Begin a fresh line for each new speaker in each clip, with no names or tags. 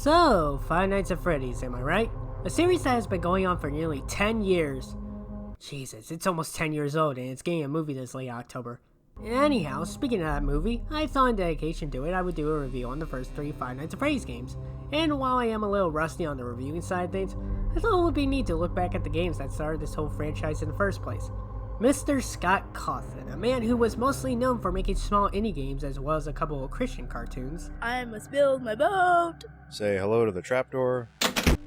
So, Five Nights at Freddy's, am I right? A series that has been going on for nearly 10 years. Jesus, it's almost 10 years old and it's getting a movie this late October. Anyhow, speaking of that movie, I thought in dedication to it I would do a review on the first 3 Five Nights at Freddy's games. And while I am a little rusty on the reviewing side of things, I thought it would be neat to look back at the games that started this whole franchise in the first place. Mr. Scott Cawthon, a man who was mostly known for making small indie games as well as a couple of Christian cartoons.
I must build my boat!
Say hello to the trapdoor.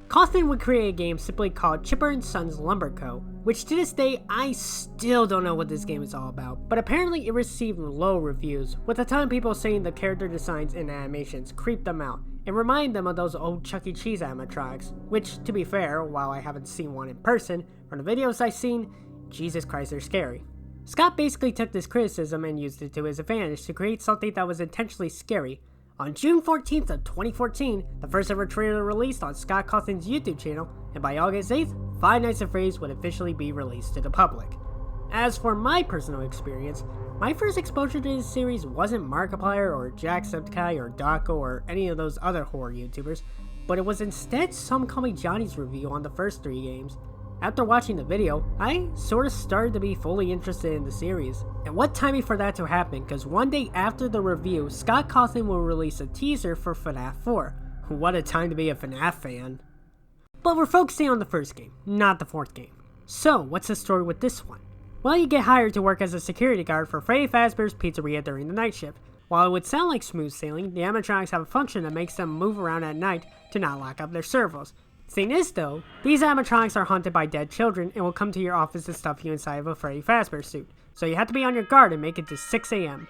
Cawthon would create a game simply called Chipper and Sons Lumber Co., which to this day I still don't know what this game is all about, but apparently it received low reviews, with a ton of people saying the character designs and animations creeped them out, and remind them of those old Chuck E. Cheese animatronics, which, to be fair, while I haven't seen one in person, from the videos I've seen, Jesus Christ, they're scary. Scott basically took this criticism and used it to his advantage to create something that was intentionally scary. On June 14th of 2014, the first ever trailer released on Scott Cawthon's YouTube channel, and by August 8th, Five Nights at Freddy's would officially be released to the public. As for my personal experience, my first exposure to this series wasn't Markiplier or Jacksepticeye or Dawko or any of those other horror YouTubers, but it was instead Some Call Me Johnny's review on the first 3 games. After watching the video, I sort of started to be fully interested in the series. And what timing for that to happen, because one day after the review, Scott Cawthon will release a teaser for FNAF 4. What a time to be a FNAF fan. But we're focusing on the first game, not the 4th game. So, what's the story with this one? Well, you get hired to work as a security guard for Freddy Fazbear's Pizzeria during the night shift. While it would sound like smooth sailing, the animatronics have a function that makes them move around at night to not lock up their servos. Thing is though, these animatronics are haunted by dead children and will come to your office to stuff you inside of a Freddy Fazbear suit, so you have to be on your guard and make it to 6 AM.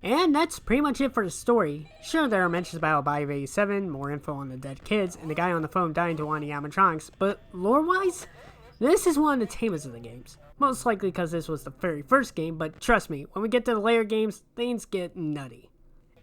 And that's pretty much it for the story. Sure, there are mentions about a body of 87, more info on the dead kids, and the guy on the phone dying to one of the animatronics, but lore-wise, this is one of the tamest of the games. Most likely because this was the very first game, but trust me, when we get to the later games, things get nutty.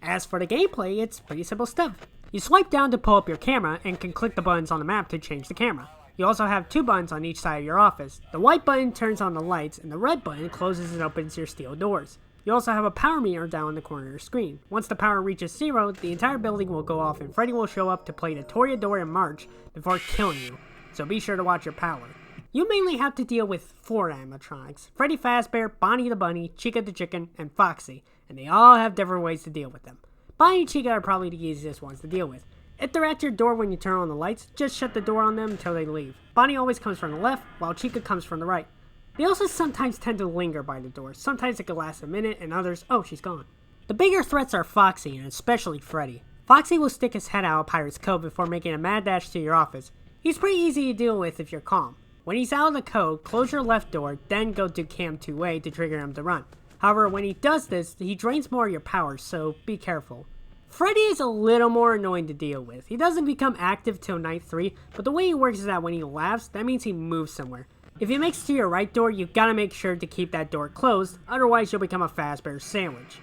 As for the gameplay, it's pretty simple stuff. You swipe down to pull up your camera and can click the buttons on the map to change the camera. You also have 2 buttons on each side of your office. The white button turns on the lights and the red button closes and opens your steel doors. You also have a power meter down in the corner of your screen. Once the power reaches 0, the entire building will go off and Freddy will show up to play the Toreador and March before killing you, so be sure to watch your power. You mainly have to deal with 4 animatronics: Freddy Fazbear, Bonnie the Bunny, Chica the Chicken, and Foxy, and they all have different ways to deal with them. Bonnie and Chica are probably the easiest ones to deal with. If they're at your door when you turn on the lights, just shut the door on them until they leave. Bonnie always comes from the left, while Chica comes from the right. They also sometimes tend to linger by the door. Sometimes it could last a minute, and others, oh, she's gone. The bigger threats are Foxy, and especially Freddy. Foxy will stick his head out of Pirate's Cove before making a mad dash to your office. He's pretty easy to deal with if you're calm. When he's out of the code, close your left door, then go to cam 2A to trigger him to run. However, when he does this, he drains more of your power, so be careful. Freddy is a little more annoying to deal with. He doesn't become active till night 3, but the way he works is that when he laughs, that means he moves somewhere. If he makes to your right door, you gotta make sure to keep that door closed, otherwise you'll become a Fazbear sandwich.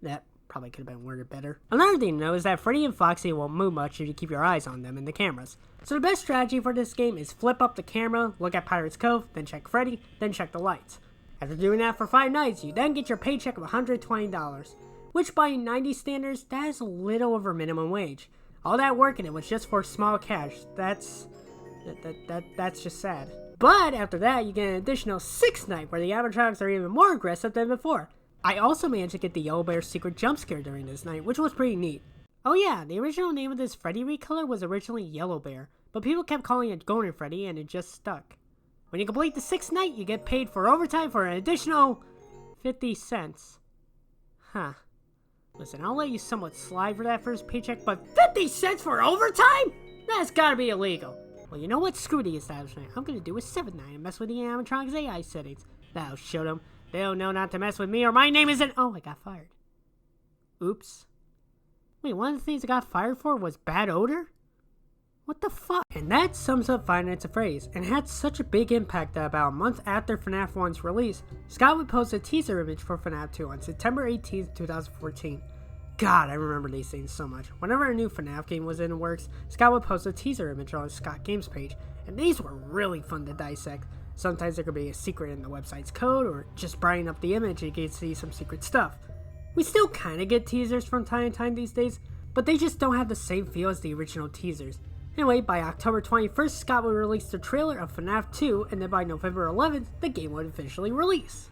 That probably could have been worded better. Another thing to know is that Freddy and Foxy won't move much if you keep your eyes on them in the cameras. So the best strategy for this game is flip up the camera, look at Pirate's Cove, then check Freddy, then check the lights. After doing that for 5 nights, you then get your paycheck of $120. Which by 90s standards, that is a little over minimum wage. All that work and it was just for small cash. That's just sad. But after that, you get an additional 6th night where the animatronics are even more aggressive than before. I also managed to get the Yellow Bear's secret jump scare during this night, which was pretty neat. Oh yeah, the original name of this Freddy recolor was originally Yellow Bear, but people kept calling it Golden Freddy and it just stuck. When you complete the 6th night, you get paid for overtime for an additional 50 cents. Huh. Listen, I'll let you somewhat slide for that first paycheck, but 50 cents for overtime? That's gotta be illegal. Well, you know what? Screw the establishment. I'm gonna do a 7th night and mess with the animatronics AI settings. That'll show them. They don't know not to mess with me or my name isn't— oh, I got fired. Oops. Wait, one of the things I got fired for was bad odor? What the fuck? And that sums up Five Nights at Freddy's, and had such a big impact that about a month after FNAF 1's release, Scott would post a teaser image for FNAF 2 on September 18th, 2014. God, I remember these things so much. Whenever a new FNAF game was in the works, Scott would post a teaser image on his Scott Games page, and these were really fun to dissect. Sometimes there could be a secret in the website's code, or just brighten up the image and you can see some secret stuff. We still kinda get teasers from time to time these days, but they just don't have the same feel as the original teasers. Anyway, by October 21st, Scott would release the trailer of FNAF 2, and then by November 11th, the game would officially release.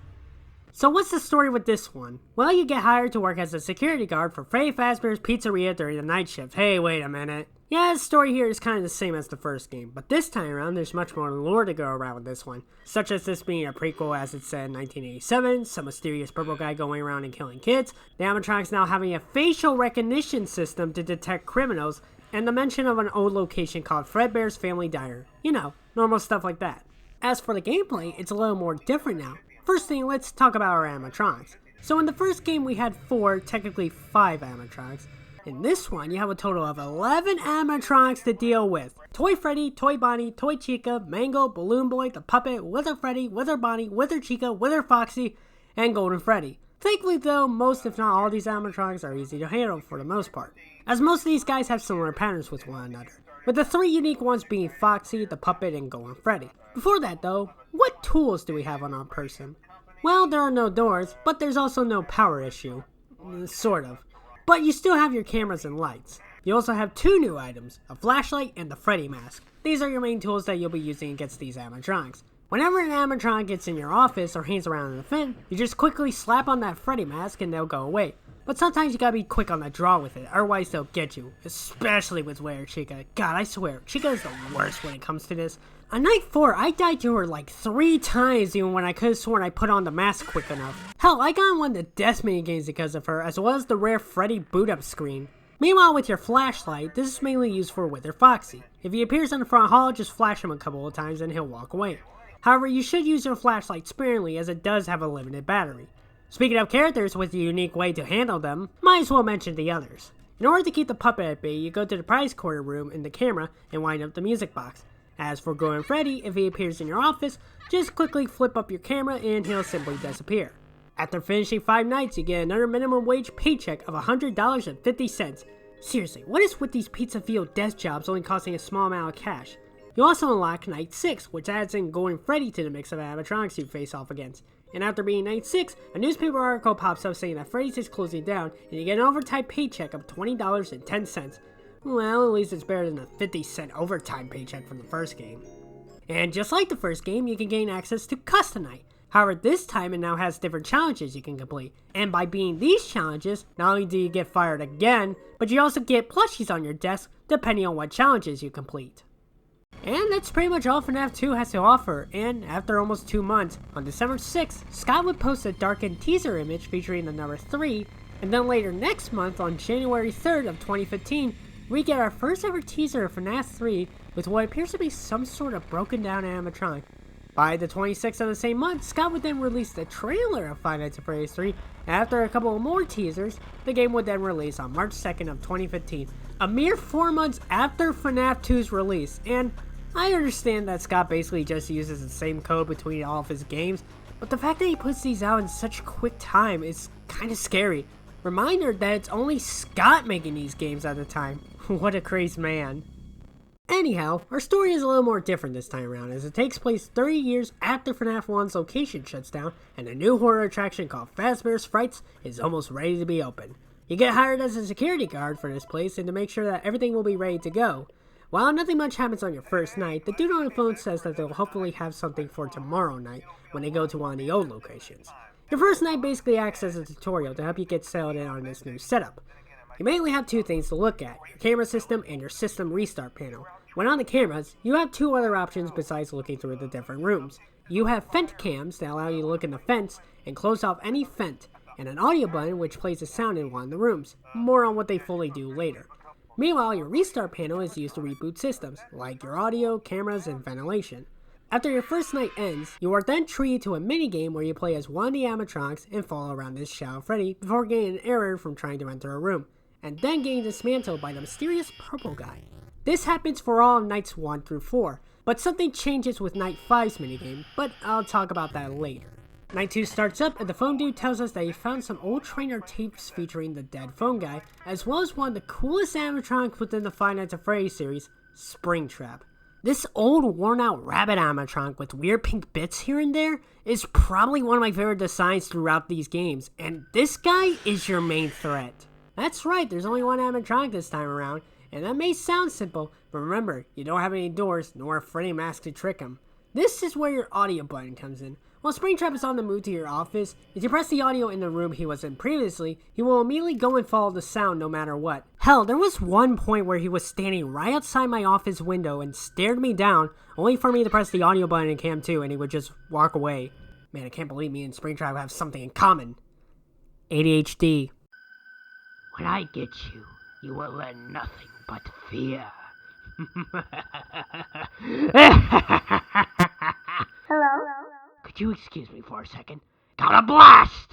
So what's the story with this one? Well, you get hired to work as a security guard for Freddy Fazbear's Pizzeria during the night shift. Hey, wait a minute. Yeah, the story here is kind of the same as the first game, but this time around there's much more lore to go around with this one, such as this being a prequel as it said in 1987, some mysterious purple guy going around and killing kids, the animatronics now having a facial recognition system to detect criminals, and the mention of an old location called Fredbear's Family Diner. You know, normal stuff like that. As for the gameplay, it's a little more different now. First thing, let's talk about our animatronics. So in the first game we had 4, technically 5 animatronics. In this one, you have a total of 11 animatronics to deal with. Toy Freddy, Toy Bonnie, Toy Chica, Mango, Balloon Boy, the Puppet, Wither Freddy, Wither Bonnie, Wither Chica, Wither Foxy, and Golden Freddy. Thankfully though, most if not all these animatronics are easy to handle for the most part, as most of these guys have similar patterns with one another, with the 3 unique ones being Foxy, the Puppet, and Golden Freddy. Before that though, what tools do we have on our person? Well, there are no doors, but there's also no power issue. Sort of. But you still have your cameras and lights. You also have 2 new items, a flashlight and the Freddy mask. These are your main tools that you'll be using against these animatronics. Whenever an animatronic gets in your office or hangs around in the vent, you just quickly slap on that Freddy mask and they'll go away. But sometimes you gotta be quick on the draw with it, otherwise they'll get you, especially with Wither Chica. God, I swear, Chica is the worst when it comes to this. On night 4, I died to her like 3 times even when I could've sworn I put on the mask quick enough. Hell, I got on one of the death minigames because of her, as well as the rare Freddy boot up screen. Meanwhile, with your flashlight, this is mainly used for Wither Foxy. If he appears in the front hall, just flash him a couple of times and he'll walk away. However, you should use your flashlight sparingly as it does have a limited battery. Speaking of characters with a unique way to handle them, might as well mention the others. In order to keep the puppet at bay, you go to the prize corner room in the camera and wind up the music box. As for Golden Freddy, if he appears in your office, just quickly flip up your camera and he'll simply disappear. After finishing 5 nights, you get another minimum wage paycheck of $100.50. Seriously, what is with these pizza field desk jobs only costing a small amount of cash? You also unlock Night 6, which adds in Golden Freddy to the mix of animatronics you face off against. And after being Night 6, a newspaper article pops up saying that Freddy's is closing down, and you get an overtime paycheck of $20.10. Well, at least it's better than a 50-cent overtime paycheck from the first game. And just like the first game, you can gain access to Custom Night. However, this time it now has different challenges you can complete. And by beating these challenges, not only do you get fired again, but you also get plushies on your desk depending on what challenges you complete. And that's pretty much all FNAF 2 has to offer, and after almost 2 months, on December 6th, Scott would post a darkened teaser image featuring the number 3, and then later next month, on January 3rd of 2015, we get our first ever teaser of FNAF 3 with what appears to be some sort of broken down animatronic. By the 26th of the same month, Scott would then release the trailer of Five Nights at Freddy's 3, and after a couple of more teasers, the game would then release on March 2nd of 2015, a mere 4 months after FNAF 2's release. And I understand that Scott basically just uses the same code between all of his games, but the fact that he puts these out in such quick time is kinda scary. Reminder that it's only Scott making these games at the time. What a crazy man. Anyhow, our story is a little more different this time around, as it takes place 30 years after FNAF 1's location shuts down, and a new horror attraction called Fazbear's Frights is almost ready to be opened. You get hired as a security guard for this place and to make sure that everything will be ready to go. While nothing much happens on your first night, the dude on the phone says that they'll hopefully have something for tomorrow night when they go to one of the old locations. Your first night basically acts as a tutorial to help you get settled in on this new setup. You mainly have 2 things to look at, your camera system and your system restart panel. When on the cameras, you have 2 other options besides looking through the different rooms. You have fent cams that allow you to look in the fence and close off any fent, and an audio button which plays a sound in one of the rooms. More on what they fully do later. Meanwhile, your restart panel is used to reboot systems, like your audio, cameras, and ventilation. After your first night ends, you are then treated to a minigame where you play as one of the animatronics and follow around this Shadow Freddy before getting an error from trying to enter a room, and then getting dismantled by the mysterious purple guy. This happens for all of nights 1 through 4, but something changes with night 5's minigame, but I'll talk about that later. Night 2 starts up and the phone dude tells us that he found some old trainer tapes featuring the dead phone guy, as well as one of the coolest animatronics within the Five Nights at Freddy's series, Springtrap. This old worn out rabbit animatronic with weird pink bits here and there is probably one of my favorite designs throughout these games, and this guy is your main threat. That's right, there's only one animatronic this time around, and that may sound simple, but remember, you don't have any doors, nor a Freddy mask to trick him. This is where your audio button comes in. While Springtrap is on the move to your office, if you press the audio in the room he was in previously, he will immediately go and follow the sound no matter what. Hell, there was one point where he was standing right outside my office window and stared me down, only for me to press the audio button in Cam 2 and he would just walk away. Man, I can't believe me and Springtrap have something in common. ADHD.
When I get you, you will learn nothing but fear.
Hello?
Could you excuse me for a second? Got a blast!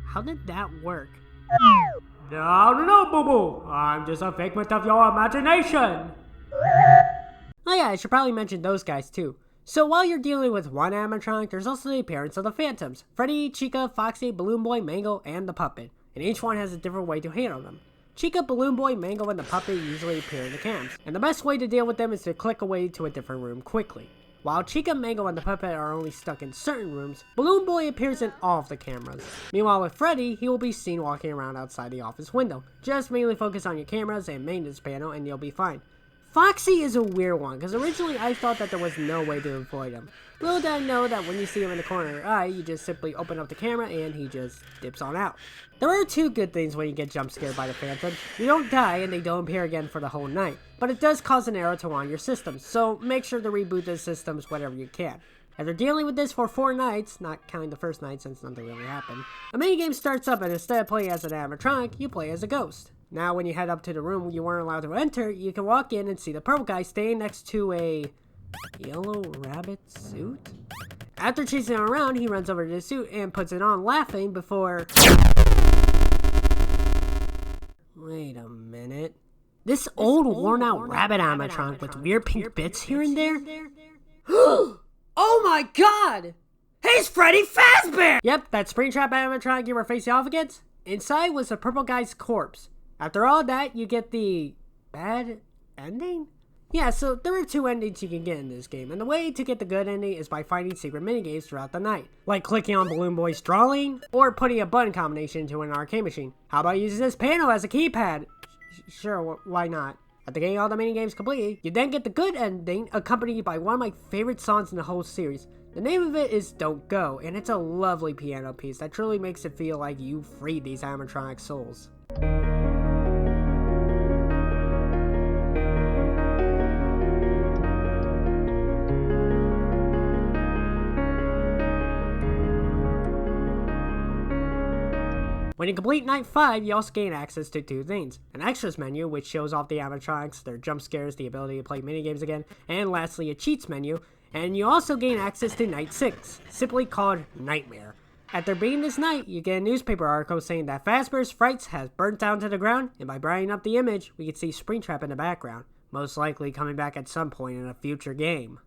How did that work? No, boo-boo. I'm just a figment of your imagination. Oh yeah, I should probably mention those guys too. So while you're dealing with one animatronic, there's also the appearance of the Phantoms. Freddy, Chica, Foxy, Balloon Boy, Mangle, and the Puppet. And each one has a different way to handle them. Chica, Balloon Boy, Mangle, and the Puppet usually appear in the cams. And the best way to deal with them is to click away to a different room quickly. While Chica, Mangle, and the Puppet are only stuck in certain rooms, Balloon Boy appears in all of the cameras. Meanwhile with Freddy, he will be seen walking around outside the office window. Just mainly focus on your cameras and maintenance panel and you'll be fine. Foxy is a weird one, because originally I thought that there was no way to avoid him. Little did I know that when you see him in the corner of your eye, you just simply open up the camera and he just dips on out. There are two good things when you get jump scared by the Phantoms. You don't die and they don't appear again for the whole night, but it does cause an error to one of your systems, so make sure to reboot the systems whenever you can. After dealing with this for 4 nights, not counting the first night since nothing really happened, a minigame starts up and instead of playing as an animatronic, you play as a ghost. Now when you head up to the room you weren't allowed to enter, you can walk in and see the purple guy standing next to a yellow rabbit suit? After chasing him around, he runs over to the suit and puts it on laughing before... Wait a minute. This old worn out rabbit animatronic with weird pink bits here and there? Oh my god! He's Freddy Fazbear! Yep, that Springtrap animatronic you were facing off against? Inside was the purple guy's corpse. After all that, you get the bad ending? Yeah, so there are 2 endings you can get in this game, and the way to get the good ending is by finding secret minigames throughout the night, like clicking on Balloon Boy's drawing, or putting a button combination into an arcade machine. How about using this panel as a keypad? Sure, why not? After getting all the minigames completed, you then get the good ending, accompanied by one of my favorite songs in the whole series. The name of it is Don't Go, and it's a lovely piano piece that truly makes it feel like you freed these animatronic souls. When you complete Night 5, you also gain access to 2 things. An extras menu, which shows off the animatronics, their jump scares, the ability to play minigames again, and lastly a cheats menu, and you also gain access to Night 6, simply called Nightmare. After beating this night, you get a newspaper article saying that Fazbear's Frights has burnt down to the ground, and by brightening up the image, we can see Springtrap in the background, most likely coming back at some point in a future game.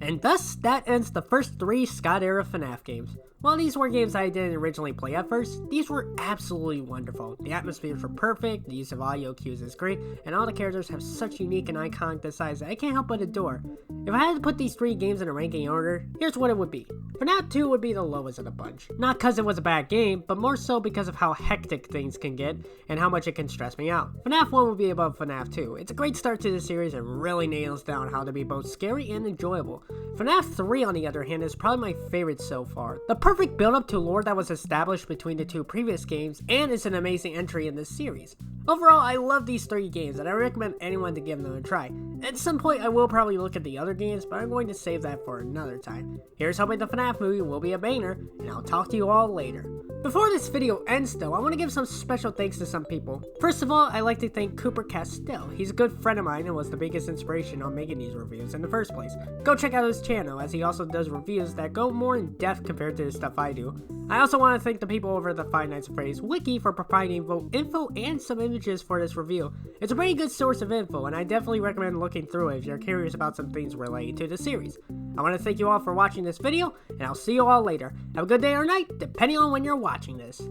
And thus, that ends the first 3 Scott-era FNAF games. While these were games I didn't originally play at first, these were absolutely wonderful. The atmospheres were perfect, the use of audio cues is great, and all the characters have such unique and iconic designs that I can't help but adore. If I had to put these 3 games in a ranking order, here's what it would be. FNAF 2 would be the lowest of the bunch. Not because it was a bad game, but more so because of how hectic things can get, and how much it can stress me out. FNAF 1 would be above FNAF 2. It's a great start to the series and really nails down how to be both scary and enjoyable. FNAF 3 on the other hand is probably my favorite so far. The perfect build up to lore that was established between the 2 previous games, and is an amazing entry in this series. Overall, I love these 3 games and I recommend anyone to give them a try. At some point I will probably look at the other games, but I'm going to save that for another time. Here's hoping the FNAF movie will be a banger, and I'll talk to you all later. Before this video ends though, I want to give some special thanks to some people. First of all, I'd like to thank Cooper Castell. He's a good friend of mine and was the biggest inspiration on making these reviews in the first place. Go check out his channel, as he also does reviews that go more in depth compared to the stuff I do. I also want to thank the people over at the Five Nights at Freddy's wiki for providing both info and some images for this review. It's a pretty good source of info, and I definitely recommend looking through it if you're curious about some things related to the series. I want to thank you all for watching this video, and I'll see you all later. Have a good day or night, depending on when you're watching this.